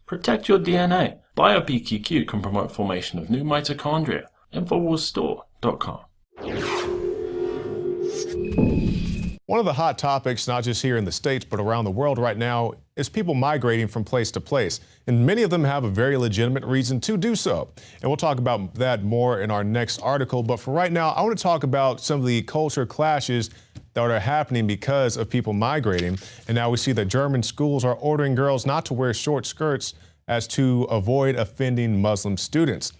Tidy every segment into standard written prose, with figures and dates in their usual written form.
Protect your DNA. BioPQQ can promote formation of new mitochondria. Infowarsstore.com. One of the hot topics, not just here in the States, but around the world right now, is people migrating from place to place. And many of them have a very legitimate reason to do so. And we'll talk about that more in our next article. But for right now, I want to talk about some of the culture clashes that are happening because of people migrating. And now we see that German schools are ordering girls not to wear short skirts as to avoid offending Muslim students.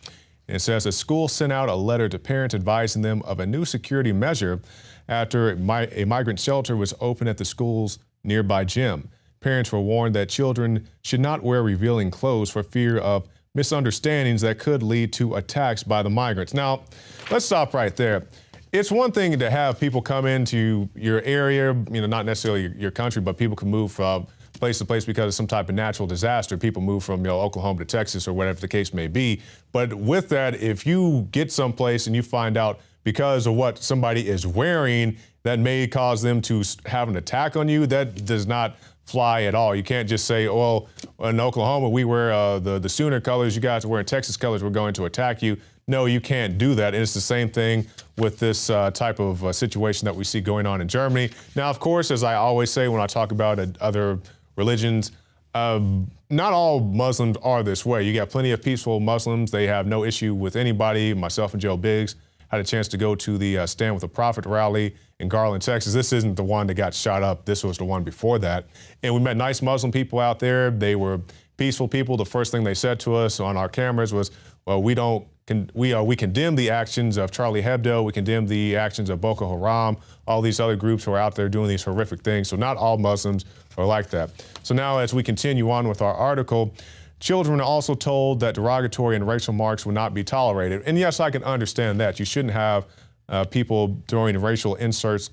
And it says a school sent out a letter to parents advising them of a new security measure after a migrant shelter was opened at the school's nearby gym. Parents were warned that children should not wear revealing clothes for fear of misunderstandings that could lead to attacks by the migrants. Now, let's stop right there. It's one thing to have people come into your area, not necessarily your country, but people can move from place to place because of some type of natural disaster. People move from Oklahoma to Texas or whatever the case may be. But with that, if you get someplace and you find out because of what somebody is wearing that may cause them to have an attack on you, that does not fly at all. You can't just say, well, in Oklahoma, we wear the Sooner colors, you guys are wearing Texas colors, we're going to attack you. No, you can't do that. And it's the same thing with this type of situation that we see going on in Germany. Now, of course, as I always say when I talk about other religions, not all Muslims are this way. You got plenty of peaceful Muslims. They have no issue with anybody. Myself and Joe Biggs had a chance to go to the Stand with the Prophet rally in Garland, Texas. This isn't the one that got shot up. This was the one before that. And we met nice Muslim people out there. They were peaceful people. The first thing they said to us on our cameras was, well, we condemn the actions of Charlie Hebdo. We condemn the actions of Boko Haram, all these other groups who are out there doing these horrific things. So not all Muslims are like that. So now as we continue on with our article, children are also told that derogatory and racial remarks will not be tolerated. And yes, I can understand that. You shouldn't have people throwing racial insults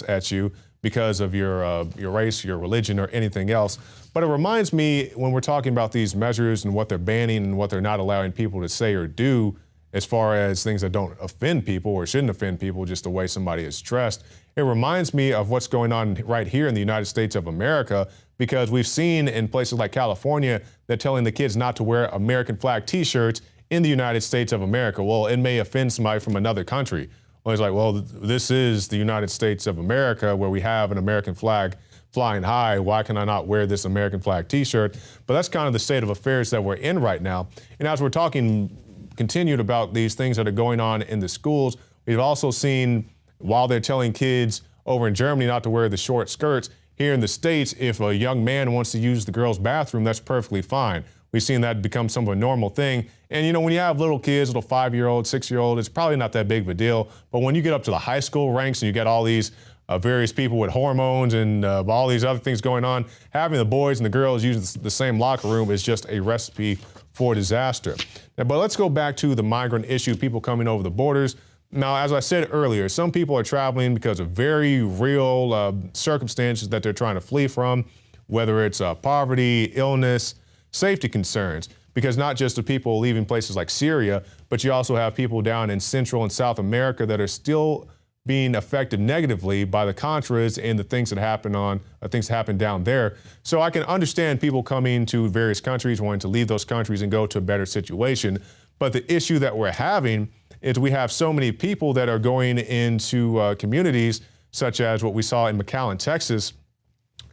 at you because of your race, your religion, or anything else. But it reminds me, when we're talking about these measures and what they're banning and what they're not allowing people to say or do, as far as things that don't offend people or shouldn't offend people, just the way somebody is dressed, it reminds me of what's going on right here in the United States of America, because we've seen in places like California, they're telling the kids not to wear American flag t-shirts in the United States of America. Well, it may offend somebody from another country. Well, it's like, well, this is the United States of America where we have an American flag flying high. Why can I not wear this American flag t-shirt? But that's kind of the state of affairs that we're in right now. And as we're talking continued about these things that are going on in the schools, we've also seen, while they're telling kids over in Germany not to wear the short skirts, here in the States, if a young man wants to use the girls' bathroom, that's perfectly fine. We've seen that become some of a normal thing. And when you have little kids, little 5-year-old, 6-year-old, it's probably not that big of a deal. But when you get up to the high school ranks and you get all these various people with hormones and all these other things going on, having the boys and the girls use the same locker room is just a recipe for disaster. Now, but let's go back to the migrant issue, people coming over the borders. Now, as I said earlier, some people are traveling because of very real circumstances that they're trying to flee from, whether it's poverty, illness, safety concerns, because not just the people leaving places like Syria, but you also have people down in Central and South America that are still being affected negatively by the Contras and the things that happen down there. So I can understand people coming to various countries, wanting to leave those countries and go to a better situation. But the issue that we're having is we have so many people that are going into communities such as what we saw in McAllen, Texas.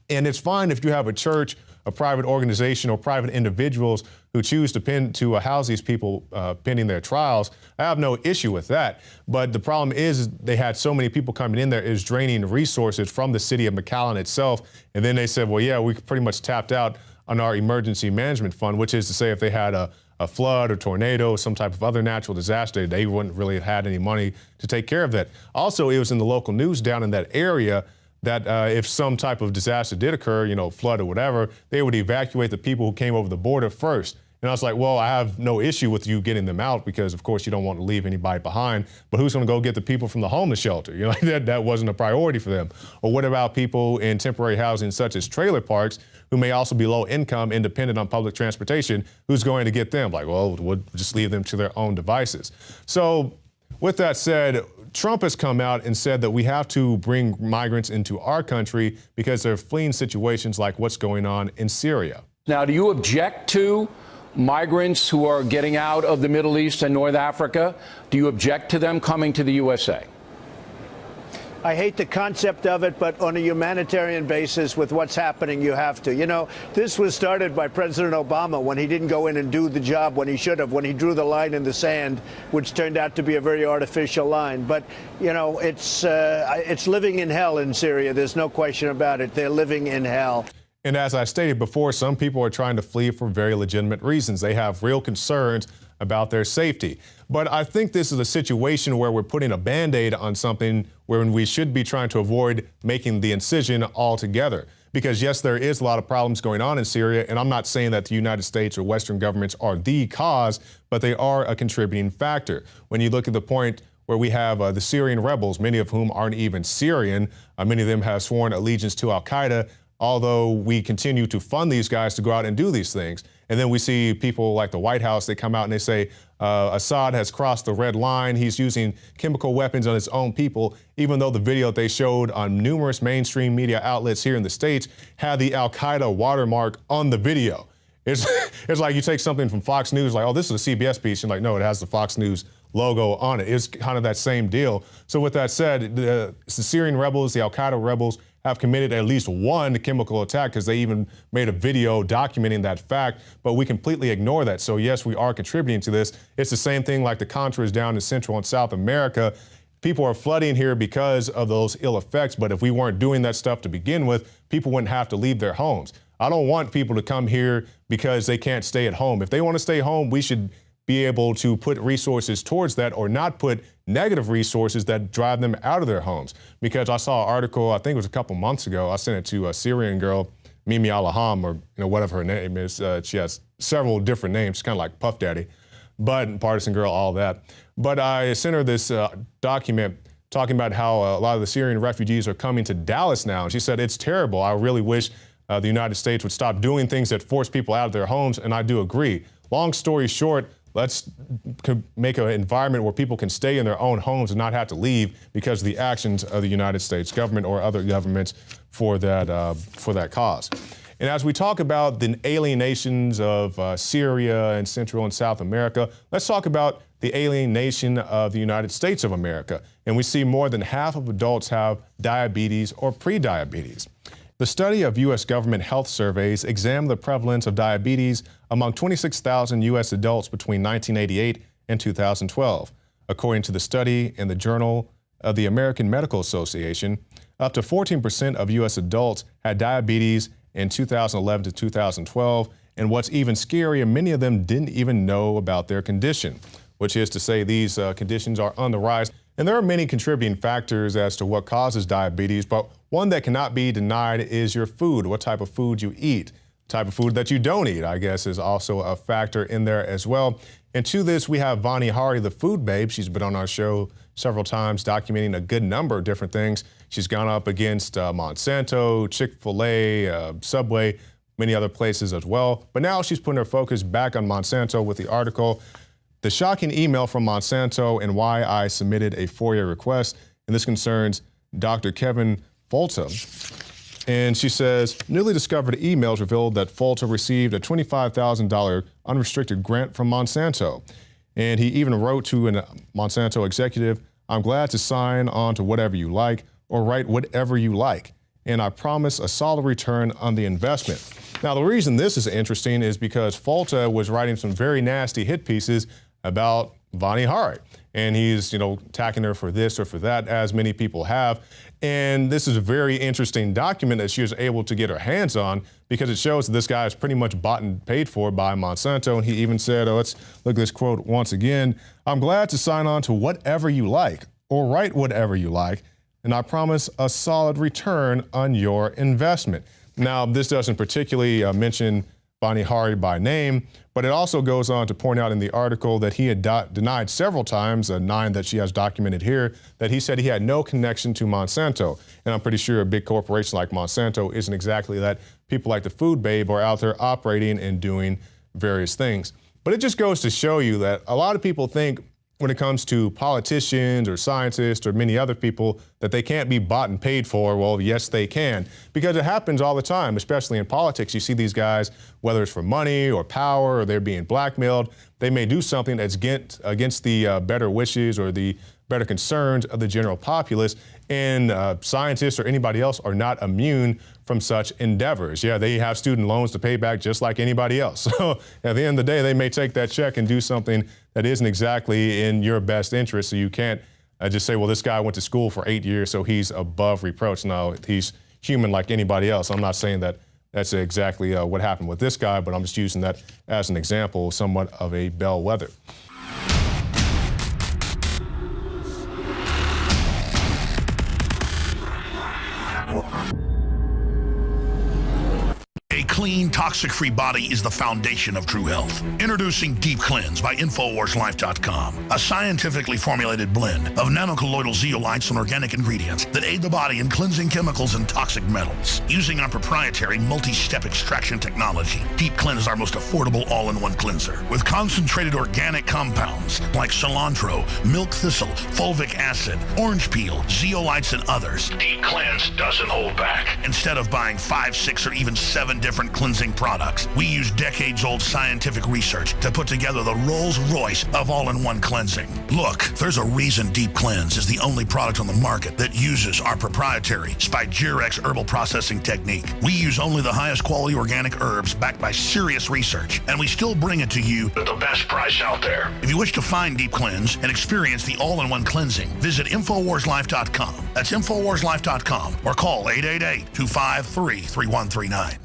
And it's fine if you have a church, a private organization, or private individuals who choose to house these people pending their trials. I have no issue with that. But the problem is they had so many people coming in there, is draining resources from the city of McAllen itself. And then they said, well, yeah, we pretty much tapped out on our emergency management fund, which is to say if they had a flood or tornado, some type of other natural disaster, they wouldn't really have had any money to take care of that. Also, it was in the local news down in that area that if some type of disaster did occur, flood or whatever, they would evacuate the people who came over the border first. And I was like, well, I have no issue with you getting them out because, of course, you don't want to leave anybody behind. But who's going to go get the people from the homeless shelter? That wasn't a priority for them. Or what about people in temporary housing such as trailer parks who may also be low income and dependent on public transportation? Who's going to get them? Like, well, we'll just leave them to their own devices. So with that said, Trump has come out and said that we have to bring migrants into our country because they're fleeing situations like what's going on in Syria. Now, do you object to migrants who are getting out of the Middle East and North Africa? Do you object to them coming to the USA? I hate the concept of it, but on a humanitarian basis with what's happening, you have to. You know, this was started by President Obama when he didn't go in and do the job when he should have, when he drew the line in the sand, which turned out to be a very artificial line. But, you know, it's living in hell in Syria. There's no question about it. They're living in hell. And as I stated before, some people are trying to flee for very legitimate reasons. They have real concerns about their safety. But I think this is a situation where we're putting a Band-Aid on something where we should be trying to avoid making the incision altogether. Because yes, there is a lot of problems going on in Syria, and I'm not saying that the United States or Western governments are the cause, but they are a contributing factor. When you look at the point where we have the Syrian rebels, many of whom aren't even Syrian, many of them have sworn allegiance to al-Qaeda, although we continue to fund these guys to go out and do these things. And then we see people like the White House, they come out and they say, Assad has crossed the red line. He's using chemical weapons on his own people, even though the video they showed on numerous mainstream media outlets here in the States had the al-Qaeda watermark on the video. It's like you take something from Fox News, like, oh, this is a CBS piece. You're like, no, it has the Fox News logo on it. It's kind of that same deal. So with that said, the Syrian rebels, the al-Qaeda rebels, have committed at least one chemical attack because they even made a video documenting that fact, but we completely ignore that. So yes, we are contributing to this. It's the same thing like the Contras down in Central and South America. People are flooding here because of those ill effects, but if we weren't doing that stuff to begin with, people wouldn't have to leave their homes. I don't want people to come here because they can't stay at home. If they want to stay home, we should be able to put resources towards that or not put negative resources that drive them out of their homes. Because I saw an article, I think it was a couple months ago, I sent it to a Syrian girl, Mimi Alaham, or whatever her name is. She has several different names, kind of like Puff Daddy, but Partisan Girl, all that. But I sent her this document talking about how a lot of the Syrian refugees are coming to Dallas now. And she said, it's terrible. I really wish the United States would stop doing things that force people out of their homes. And I do agree. Long story short, let's make an environment where people can stay in their own homes and not have to leave because of the actions of the United States government or other governments for that cause. And as we talk about the alienations of Syria and Central and South America, let's talk about the alienation of the United States of America. And we see more than half of adults have diabetes or prediabetes. The study of U.S. government health surveys examined the prevalence of diabetes among 26,000 U.S. adults between 1988 and 2012. According to the study in the Journal of the American Medical Association, up to 14% of U.S. adults had diabetes in 2011 to 2012, and what's even scarier, many of them didn't even know about their condition, which is to say these conditions are on the rise. And there are many contributing factors as to what causes diabetes, but one that cannot be denied is your food, what type of food you eat. Type of food that you don't eat, I guess, is also a factor in there as well. And to this, we have Vani Hari, the food babe. She's been on our show several times, documenting a good number of different things. She's gone up against Monsanto, Chick-fil-A, Subway, many other places as well. But now she's putting her focus back on Monsanto with the article, The Shocking Email from Monsanto and Why I Submitted a FOIA Request. And this concerns Dr. Kevin Folta. And she says, newly discovered emails revealed that Folta received a $25,000 unrestricted grant from Monsanto. And he even wrote to a Monsanto executive, I'm glad to sign on to whatever you like or write whatever you like. And I promise a solid return on the investment. Now, the reason this is interesting is because Folta was writing some very nasty hit pieces about Vani Hari. And he's, attacking her for this or for that, as many people have. And this is a very interesting document that she was able to get her hands on because it shows that this guy is pretty much bought and paid for by Monsanto. And he even said, let's look at this quote once again. I'm glad to sign on to whatever you like or write whatever you like. And I promise a solid return on your investment. Now, this doesn't particularly mention Vani Hari by name, but it also goes on to point out in the article that he had denied several times, 9 that she has documented here, that he said he had no connection to Monsanto. And I'm pretty sure a big corporation like Monsanto isn't exactly that. People like the Food Babe are out there operating and doing various things. But it just goes to show you that a lot of people think when it comes to politicians or scientists or many other people that they can't be bought and paid for. Well, yes, they can, because it happens all the time, especially in politics. You see these guys, whether it's for money or power or they're being blackmailed, they may do something that's against the better wishes or the better concerns of the general populace. And scientists or anybody else are not immune from such endeavors. Yeah, they have student loans to pay back just like anybody else. So at the end of the day, they may take that check and do something that isn't exactly in your best interest. So you can't just say, well, this guy went to school for 8 years, so he's above reproach. No, he's human like anybody else. I'm not saying that that's exactly what happened with this guy, but I'm just using that as an example, somewhat of a bellwether. A clean, toxic-free body is the foundation of true health. Introducing Deep Cleanse by InfoWarsLife.com, a scientifically formulated blend of nanocolloidal zeolites and organic ingredients that aid the body in cleansing chemicals and toxic metals. Using our proprietary multi-step extraction technology, Deep Cleanse is our most affordable all-in-one cleanser. With concentrated organic compounds like cilantro, milk thistle, fulvic acid, orange peel, zeolites, and others, Deep Cleanse doesn't hold back. Instead of buying 5, 6, or even 7 different cleansing products, we use decades-old scientific research to put together the Rolls-Royce of all-in-one cleansing. Look, there's a reason Deep Cleanse is the only product on the market that uses our proprietary Spigyrex herbal processing technique. We use only the highest quality organic herbs backed by serious research, and we still bring it to you at the best price out there. If you wish to find Deep Cleanse and experience the all-in-one cleansing, visit InfoWarsLife.com. That's InfoWarsLife.com or call 888-253-3139.